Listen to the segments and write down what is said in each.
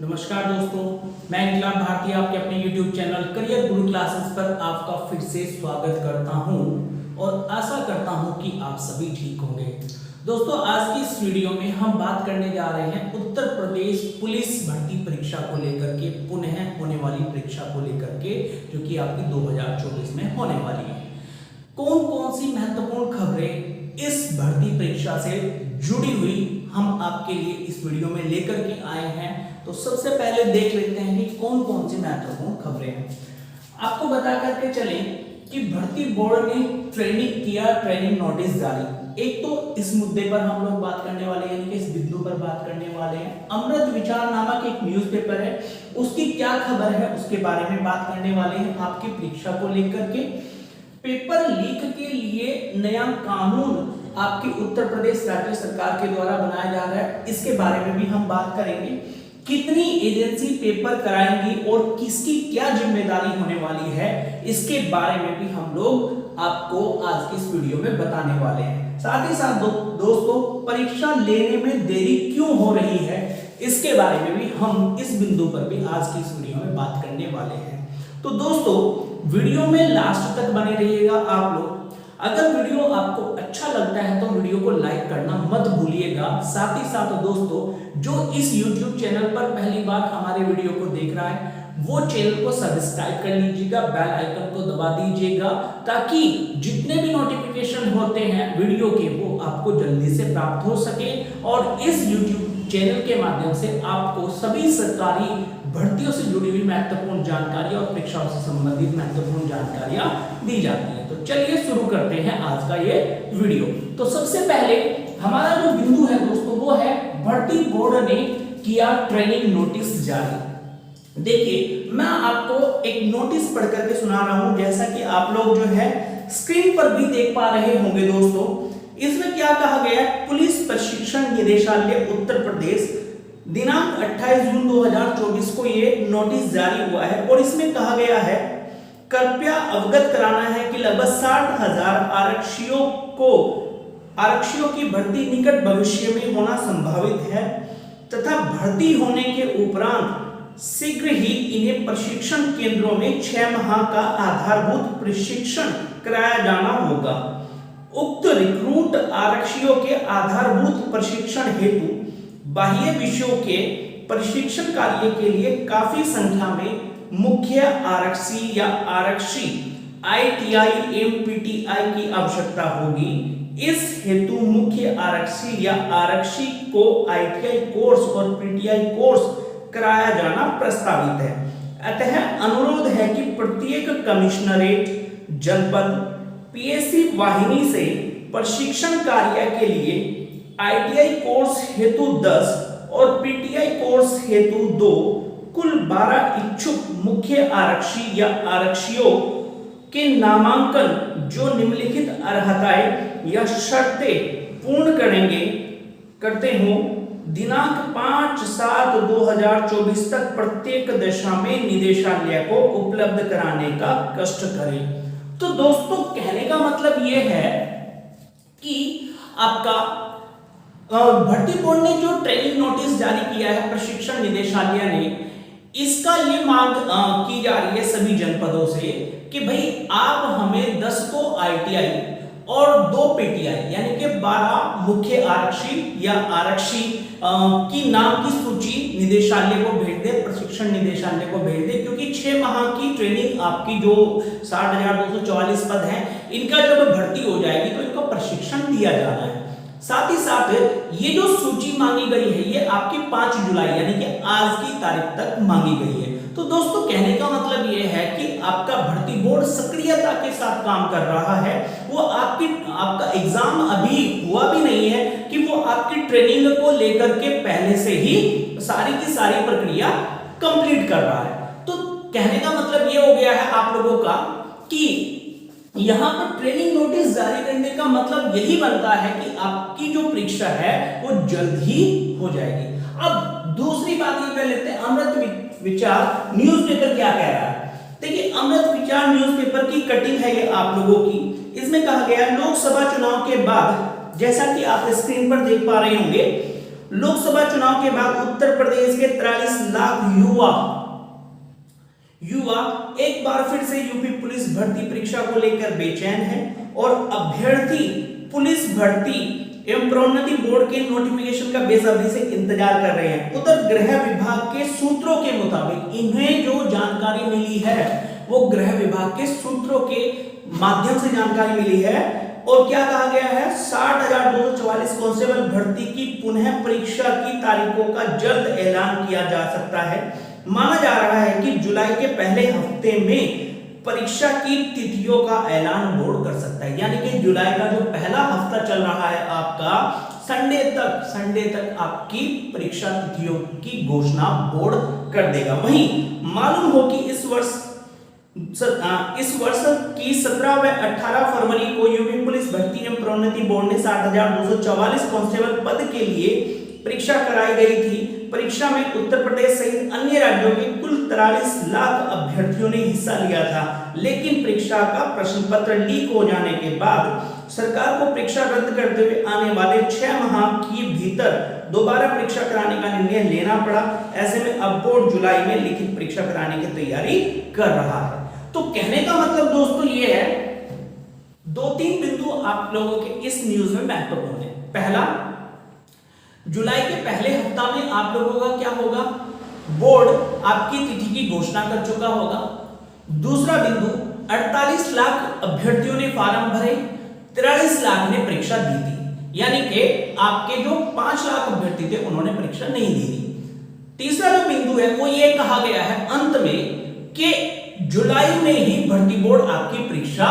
नमस्कार दोस्तों, मैं इंकलाब भारती आपके अपने YouTube चैनल करियर गुरु क्लासेस पर आपका फिर से स्वागत करता हूं और आशा करता हूं कि आप सभी ठीक होंगे। दोस्तों, आज की इस वीडियो में हम बात करने जा रहे हैं उत्तर प्रदेश पुलिस भर्ती परीक्षा को लेकर के, पुनः होने वाली परीक्षा को लेकर के, जो कि आपकी 2024 में होने वाली है। कौन कौन सी महत्वपूर्ण खबरें इस भर्ती परीक्षा से जुड़ी हुई हम आपके लिए इस वीडियो में लेकर के आए हैं। तो सबसे पहले देख लेते हैं कि कौन कौन सी महत्वपूर्ण खबरें हैं। आपको बता करके चलें कि भर्ती बोर्ड ने ट्रेनिंग नोटिस जारी। एक तो इस मुद्दे पर हम लोग बात करने वाले हैं, यानी कि इस बिंदु पर बात करने वाले हैं। अमृत विचार नामक एक न्यूज़पेपर है, उसकी क्या खबर है उसके बारे में बात करने वाले हैं आपकी परीक्षा को लेकर के। पेपर लीक के लिए नया कानून आपकी उत्तर प्रदेश राज्य सरकार के द्वारा बनाया जा रहा है, इसके बारे में भी हम बात करेंगे। कितनी एजेंसी पेपर कराएंगी और किसकी क्या जिम्मेदारी होने वाली है, इसके बारे में भी हम लोग आपको आज की इस वीडियो में बताने वाले हैं। साथ ही साथ दोस्तों, परीक्षा लेने में देरी क्यों हो रही है, इसके बारे में भी हम इस बिंदु पर भी आज की इस वीडियो में बात करने वाले हैं। तो दोस्तों, वीडियो में लास्ट तक बने रहिएगा आप लोग। अगर वीडियो आपको अच्छा लगता है तो वीडियो को लाइक करना मत भूलिएगा। साथ ही साथ दोस्तों, जो इस YouTube चैनल पर पहली बार हमारे वीडियो को देख रहा है, वो चैनल को सब्सक्राइब कर लीजिएगा, बेल आइकन को दबा दीजिएगा, ताकि जितने भी नोटिफिकेशन होते हैं वीडियो के वो आपको जल्दी से प्राप्त हो सके और इस YouTube चैनल के माध्यम से आपको सभी सरकारी भर्तियों से जुड़ी हुई महत्वपूर्ण जानकारी और परीक्षाओं से संबंधित महत्वपूर्ण जानकारियां दी जाती हैं। तो चलिए शुरू करते हैं आज का ये वीडियो। तो सबसे पहले हमारा जो बिंदु है दोस्तों, वो है भर्ती बोर्ड ने किया ट्रेनिंग नोटिस जारी। देखिए, मैं आपको एक नोटिस पढ़ करके सुना रहा हूं, जैसा कि आप लोग जो है स्क्रीन पर भी देख पा रहे होंगे दोस्तों। इसमें क्या कहा गया है, पुलिस प्रशिक्षण निदेशालय उत्तर प्रदेश दिनांक 28 जून 2024 को ये नोटिस जारी हुआ है और इसमें कहा गया है, कृपया अवगत कराना है कि लगभग 60,000 आरक्षियों की भर्ती निकट भविष्य में होना संभावित है तथा भर्ती होने के उपरांत शीघ्र ही इन्हें प्रशिक्षण केंद्रों में 6 माह का आधारभूत प्रशिक्षण कराया जाना होगा। उक्त रिक्रूट आरक्षियों के आधारभूत प्रशिक्षण हेतु बाह्य विषयों के प्रशिक्षण कार्य के लिए काफी संख्या में मुख्य आरक्षी या आरक्षी ITI MPTI की आवश्यकता होगी। इस हेतु मुख्य आरक्षी या आरक्षी को ITI कोर्स और PTI कोर्स कराया जाना प्रस्तावित है। अतः अनुरोध है कि प्रत्येक कमिश्नरेट, जनपद, PSC वाहिनी से प्रशिक्षण कार्य के लिए ITI कोर्स हेतु 10 और PTI कोर्स हेतु 2 कुल 12 इच्छुक मुख्य आरक्षी या आरक्षियों के नामांकन जो निम्नलिखित अर्हताएं या शर्तें पूर्ण करते हो दिनांक 5/7/2024 तक प्रत्येक दशा में निदेशालय को उपलब्ध कराने का कष्ट करें। तो दोस्तों, कहने का मतलब यह है कि आपका भर्ती बोर्ड ने जो ट्रेनिंग नोटिस जारी किया है प्रशिक्षण निदेशालय ने, इसका ये मांग की जा रही है सभी जनपदों से कि भाई आप हमें 10 तो ITI और 2 PTI यानी कि 12 मुख्य आरक्षी या आरक्षी की नाम की सूची निदेशालय को भेज दे, प्रशिक्षण निदेशालय को भेज दे, क्योंकि 6 माह की ट्रेनिंग आपकी जो 60,244 पद हैं, इनका जब भर्ती हो जाएगी तो इनको प्रशिक्षण दिया जाना है। साथ ही साथ ये जो सूची मांगी गई है, ये आपकी 5 जुलाई यानी कि आज की तारीख तक मांगी गई है। तो दोस्तों, कहने का मतलब ये है कि आपका भर्ती बोर्ड सक्रियता के साथ काम कर रहा है। वो आपका एग्जाम अभी हुआ भी नहीं है कि वो आपकी ट्रेनिंग को लेकर के पहले से ही सारी की सारी प्रक्रिया कंप्लीट कर रहा है। तो कहने का मतलब ये हो गया है आप लोगों का कि यहां पर ट्रेनिंग नोटिस जारी करने का मतलब यही बनता है कि आपकी जो परीक्षा है वो जल्द ही हो जाएगी। अब दूसरी बात ये कर लेते हैं, अमृत विचार न्यूज़पेपर क्या कह रहा है। देखिए, अमृत विचार न्यूज़पेपर की कटिंग है ये आप लोगों की। इसमें कहा गया, लोकसभा चुनाव के बाद, जैसा कि आप स्क्रीन पर देख पा रहे होंगे, लोकसभा चुनाव के बाद उत्तर प्रदेश के 43 लाख युवा एक बार फिर से यूपी पुलिस भर्ती परीक्षा को लेकर बेचैन है और अभ्यर्थी पुलिस भर्ती एवं प्रोन्नति बोर्ड के नोटिफिकेशन का बेसब्री से इंतजार कर रहे हैं। उधर गृह विभाग के सूत्रों के मुताबिक इन्हें जो जानकारी मिली है वो गृह विभाग के सूत्रों के माध्यम से जानकारी मिली है और क्या कहा गया है, 60,244 कांस्टेबल भर्ती की पुनः परीक्षा की तारीखों का जल्द ऐलान किया जा सकता है। माना जा रहा है कि जुलाई के पहले हफ्ते में परीक्षा की तिथियों का ऐलान बोर्ड कर सकता है, यानी कि जुलाई का जो पहला हफ्ता चल रहा है आपका, संडे तक आपकी परीक्षा तिथियों की घोषणा बोर्ड कर देगा। वहीं मालूम हो कि इस वर्ष की 17 व 18 फरवरी को यूपी पुलिस भर्ती एवं प्रोन्नति बोर्ड ने 60,244 कांस्टेबल पद के लिए परीक्षा कराई गई थी। परीक्षा में उत्तर प्रदेश सहित अन्य राज्यों के कुल 43 लाख अभ्यर्थियों ने हिस्सा लिया था, लेकिन परीक्षा का प्रश्न पत्र लीक हो जाने के बाद सरकार को परीक्षा रद्द करते हुए आने वाले 6 माह के भीतर दोबारा परीक्षा कराने का निर्णय लेना पड़ा। ऐसे में अब बोर्ड जुलाई में लिखित परीक्षा कराने की तैयारी कर रहा है। तो कहने का मतलब दोस्तों ये है, 2-3 बिंदु आप लोगों के इस न्यूज में महत्वपूर्ण है। पहला, जुलाई के पहले हफ्ता में आप लोगों का क्या होगा, बोर्ड आपकी तिथि की घोषणा कर चुका होगा। दूसरा बिंदु, 48 लाख अभ्यर्थियों ने फॉर्म भरे, 43 लाख ने परीक्षा दी थी, यानी कि आपके जो 5 लाख अभ्यर्थी थे उन्होंने परीक्षा नहीं दी थी। तीसरा जो बिंदु है वो ये कहा गया है अंत में कि जुलाई में ही भर्ती बोर्ड आपकी परीक्षा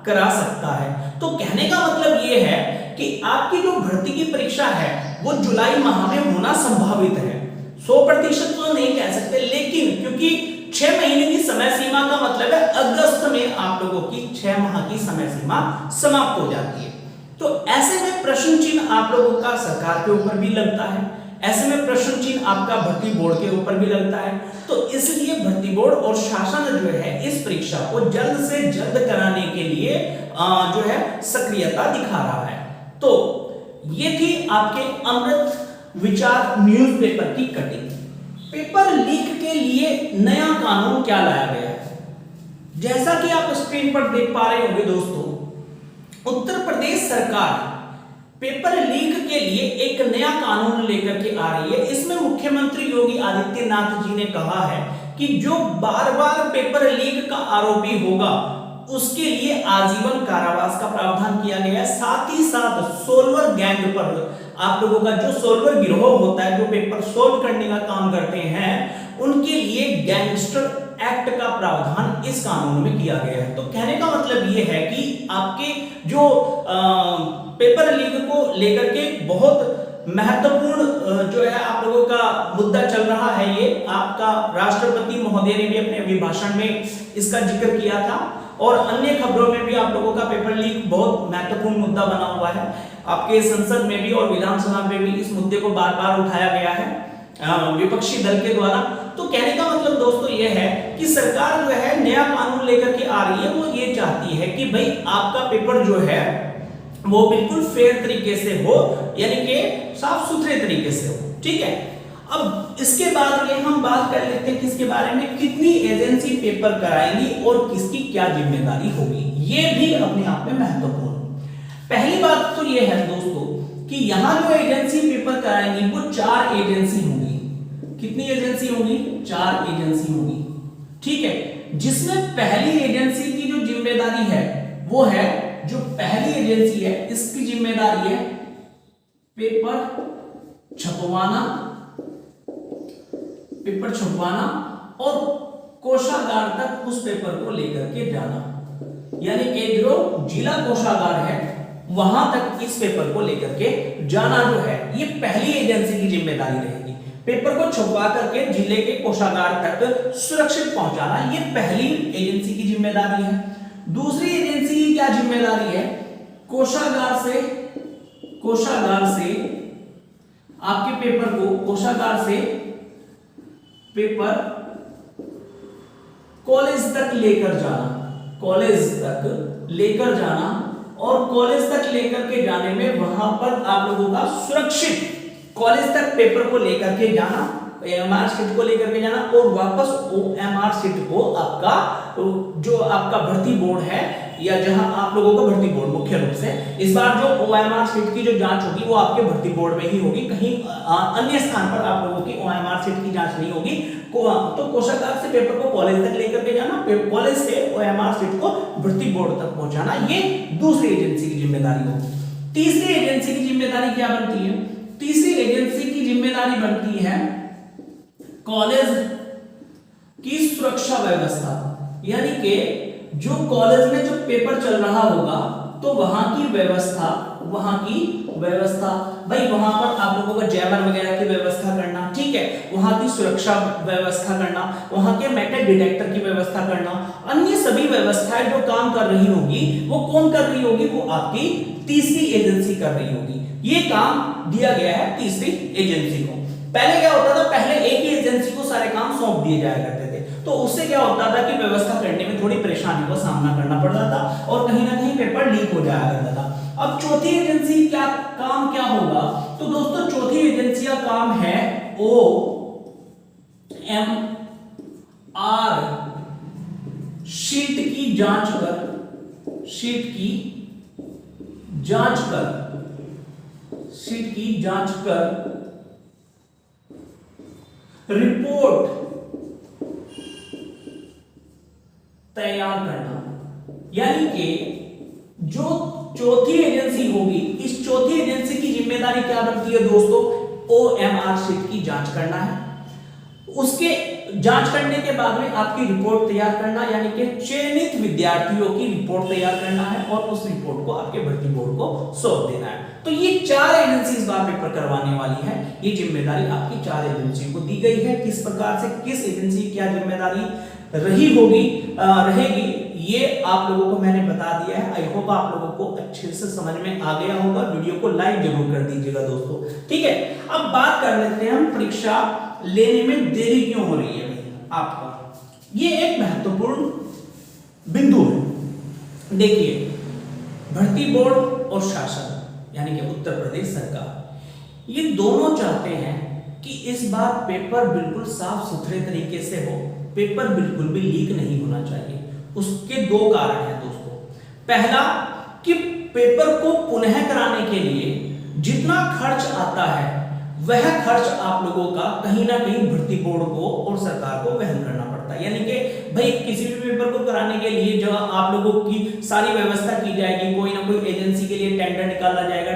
करा सकता है। तो कहने का मतलब ये है कि आपकी जो भर्ती की परीक्षा है वो जुलाई माह में होना संभावित है। 100% तो नहीं कह सकते, लेकिन क्योंकि 6 महीने की समय सीमा का मतलब है अगस्त में आप लोगों की 6 माह की समय सीमा समाप्त हो जाती है। तो ऐसे में प्रश्न चिन्ह आप लोगों का सरकार के ऊपर भी लगता है, ऐसे में प्रश्न चिन्ह आपका भर्ती बोर्ड के ऊपर भी लगता है। तो इसलिए भर्ती बोर्ड और शासन जो है इस परीक्षा को जल्द से जल्द कराने के लिए जो है सक्रियता दिखा रहा है। तो ये थी आपके अमृत विचार न्यूज़पेपर की कटिंग। पेपर लीक के लिए नया कानून क्या लाया गया है, जैसा कि आप स्क्रीन पर देख पा रहे होंगे दोस्तों, उत्तर प्रदेश सरकार पेपर लीक के लिए एक नया कानून लेकर के आ रही है। इसमें मुख्यमंत्री योगी आदित्यनाथ जी ने कहा है कि जो बार-बार पेपर लीक का आरोपी होगा उसके लिए आजीवन कारावास का प्रावधान किया गया है। साथ ही साथ सोल्वर गैंग पर, आप लोगों का जो सोल्वर गिरोह होता है जो पेपर सोल्व करने का काम करते हैं, उनके लिए गैंगस्टर एक्ट का प्रावधान इस कानून में किया गया है। तो कहने का मतलब ये है कि आपके जो पेपर लीक को लेकर के बहुत महत्वपूर्ण जो है आप लोगों का मुद्दा चल रहा है। ये आपका राष्ट्रपति महोदय ने भी अपने अभिभाषण में इसका जिक्र किया था और अन्य खबरों में भी आप लोगों का पेपर लीक बहुत महत्वपूर्ण मुद्दा बना हुआ है। आपके संसद में भी और विधानसभा में भी इस मुद्दे को बार-बार उठाया गया है विपक्षी दल के द्वारा। तो कहने का मतलब दोस्तों ये है कि सरकार जो है नया कानून लेकर के आ रही है। वो ये चाहती है कि भाई आपका पेपर जो है वो बिल्कुल फेयर तरीके से हो, यानी कि साफ सुथरे तरीके से हो। ठीक है, अब इसके बाद ये हम बात कर लेते हैं किसके बारे में, कितनी एजेंसी पेपर कराएंगी और किसकी क्या जिम्मेदारी होगी। ये भी अपने आप में महत्वपूर्ण। पहली बात तो ये है दोस्तों कि यहां जो एजेंसी पेपर कराएंगी वो 4 एजेंसी होंगी। कितनी एजेंसी होंगी? 4 एजेंसी होंगी। ठीक है, जिसमें पहली एजेंसी की जो जिम्मेदारी है वो है, जो पहली एजेंसी है इसकी जिम्मेदारी है पेपर छपवाना और कोषागार तक उस पेपर को लेकर के जाना, यानी कि जो जिला कोषागार है वहां तक इस पेपर को लेकर के जाना जो है ये पहली एजेंसी की जिम्मेदारी रहेगी। पेपर को छपवा करके जिले के कोषागार तक सुरक्षित पहुंचाना ये पहली एजेंसी की जिम्मेदारी है। दूसरी एजेंसी की क्या जिम्मेदारी है? कोषागार से आपके पेपर को, कोषागार से पेपर कॉलेज तक लेकर जाना और कॉलेज तक लेकर के जाने में वहां पर आप लोगों का सुरक्षित कॉलेज तक पेपर को लेकर के जाना, OMR शीट को लेकर के जाना और वापस OMR शीट को आपका जो आपका भर्ती बोर्ड है या जहां आप लोगों का भर्ती बोर्ड मुख्य रूप से इस बार जो OMR शीट की जो जांच होगी वो आपके भर्ती बोर्ड में ही होगी, कहीं अन्य स्थान पर आप लोगों की OMR शीट की जांच नहीं होगी। तो कोषागार से पेपर को कॉलेज तक लेकर के जाना, कॉलेज से OMR शीट को भर्ती बोर्ड तक पहुंचाना, ये दूसरी एजेंसी की जिम्मेदारी होगी। तीसरी एजेंसी की जिम्मेदारी क्या बनती है? तीसरी एजेंसी की जिम्मेदारी बनती है कॉलेज की सुरक्षा व्यवस्था, यानी कि जो कॉलेज में जो पेपर चल रहा होगा तो वहां की व्यवस्था भाई वहां पर आप लोगों का जैमर वगैरह की व्यवस्था करना, ठीक है, वहां की सुरक्षा व्यवस्था करना, वहां के मेटल डिटेक्टर की व्यवस्था करना, अन्य सभी व्यवस्थाएं जो काम कर रही होगी वो कौन कर रही होगी? वो आपकी तीसरी एजेंसी कर रही होगी। ये काम दिया गया है तीसरी एजेंसी को। पहले क्या होता था? पहले एक ही एजेंसी को सारे काम सौंप दिए जाया करते थे, तो उससे क्या होता था कि व्यवस्था करने में थोड़ी परेशानी का सामना करना पड़ता था और कहीं ना कहीं पेपर लीक हो जाया करता था। अब चौथी एजेंसी क्या काम क्या होगा? तो दोस्तों चौथी एजेंसी का काम है OMR शीट की जांच कर, शीट की जांच कर रिपोर्ट तैयार करना। यानी कि जो चौथी एजेंसी होगी, इस चौथी एजेंसी की जिम्मेदारी क्या बनती है दोस्तों? OMR शीट की जांच करना है, उसके जांच करने के बाद में आपकी रिपोर्ट तैयार करना, यानी कि चयनित विद्यार्थियों की रिपोर्ट तैयार करना है और उस रिपोर्ट को आपके भर्ती बोर्ड को सौंप देना है। तो ये चार एजेंसी इस बार पेपर करवाने वाली है, ये जिम्मेदारी आपकी चार एजेंसियों को दी गई है। किस प्रकार से किस एजेंसी की क्या जिम्मेदारी रहेगी ये आप लोगों को मैंने बता दिया है। आई होप आप लोगों को अच्छे से समझ में आ गया होगा। वीडियो को लाइक जरूर कर दीजिएगा दोस्तों, ठीक है। अब बात कर लेते हैं हम परीक्षा लेने में देरी क्यों हो रही है आपका। ये एक महत्वपूर्ण बिंदु है। देखिए, भर्ती बोर्ड और शासन यानी कि उत्तर प्रदेश सरकार, ये दोनों चाहते हैं कि इस बार पेपर बिल्कुल साफ सुथरे तरीके से हो, पेपर बिल्कुल भी लीक नहीं होना चाहिए। उसके दो कारण हैं दोस्तों। पहला कि पेपर को पुनः कराने के लिए जितना खर्च आता है वह खर्च आप लोगों का कहीं ना कहीं भर्ती बोर्ड को और सरकार को वहन करना पड़ता है। यानी कि भाई किसी भी पेपर को कराने के लिए जो आप लोगों की सारी व्यवस्था की जाएगी, कोई ना कोई एजेंसी के लिए टेंडर निकाला जाएगा,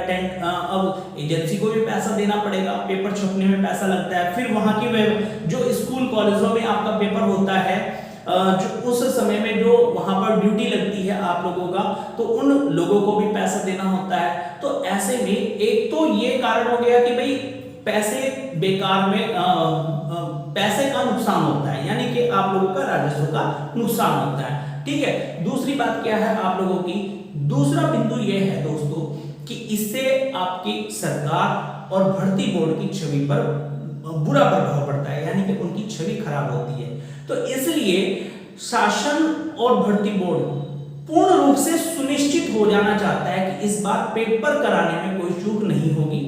अब एजेंसी को भी पैसा देना पड़ेगा, पेपर छपने में पैसा लगता है, फिर वहां की जो स्कूल कॉलेजों में आपका पेपर होता है, जो उस समय में जो वहां पर ड्यूटी लगती है आप लोगों का, तो उन लोगों को भी पैसा देना होता है। तो ऐसे में एक तो ये कारण हो गया कि भाई पैसे बेकार में पैसे का नुकसान होता है, यानी कि आप लोगों का राजस्व का नुकसान होता है, ठीक है। दूसरी बात क्या है आप लोगों की, दूसरा बिंदु ये है दोस्तों कि इससे आपकी सरकार और भर्ती बोर्ड की छवि पर बुरा प्रभाव पड़ता है, यानी कि उनकी छवि खराब होती है। तो इसलिए शासन और भर्ती बोर्ड पूर्ण रूप से सुनिश्चित हो जाना चाहता है कि इस बार पेपर कराने में कोई चूक नहीं होगी,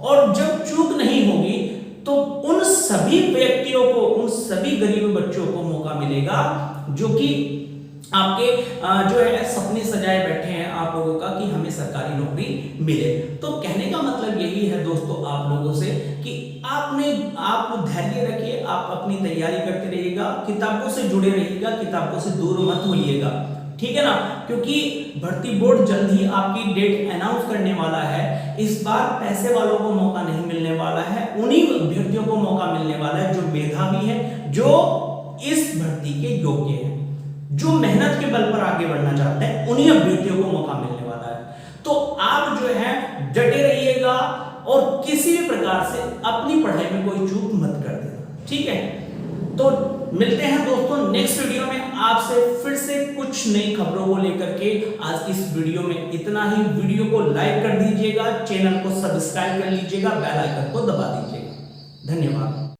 और जब चूक नहीं होगी तो उन सभी व्यक्तियों को, उन सभी गरीब बच्चों को मौका मिलेगा जो कि आपके जो है सपने सजाए बैठे हैं आप लोगों का कि हमें सरकारी नौकरी मिले। तो कहने का मतलब यही है दोस्तों आप लोगों से कि आप धैर्य रखिए, आप अपनी तैयारी करते रहिएगा, किताबों से जुड़े रहिएगा, किताबों से दूर मत होइएगा, ठीक है ना, क्योंकि भर्ती बोर्ड जल्द ही आपकी डेट अनाउंस करने वाला है। इस बार पैसे वालों को मौका नहीं मिलने वाला है, उन्हीं अभ्यर्थियों को मौका मिलने वाला है जो मेधावी है, जो इस भर्ती के योग्य है, जो मेहनत के बल पर आगे बढ़ना चाहते हैं, उन्हीं अभ्यर्थियों को मौका मिलने वाला है। तो आप जो है डटे रहिएगा और किसी भी प्रकार से अपनी पढ़ाई में कोई चूक मत कर देना, ठीक है। तो मिलते हैं दोस्तों नेक्स्ट वीडियो में आपसे फिर से कुछ नई खबरों को लेकर के। आज इस वीडियो में इतना ही। वीडियो को लाइक कर दीजिएगा, चैनल को सब्सक्राइब कर लीजिएगा, बेल आइकन को दबा दीजिएगा। धन्यवाद।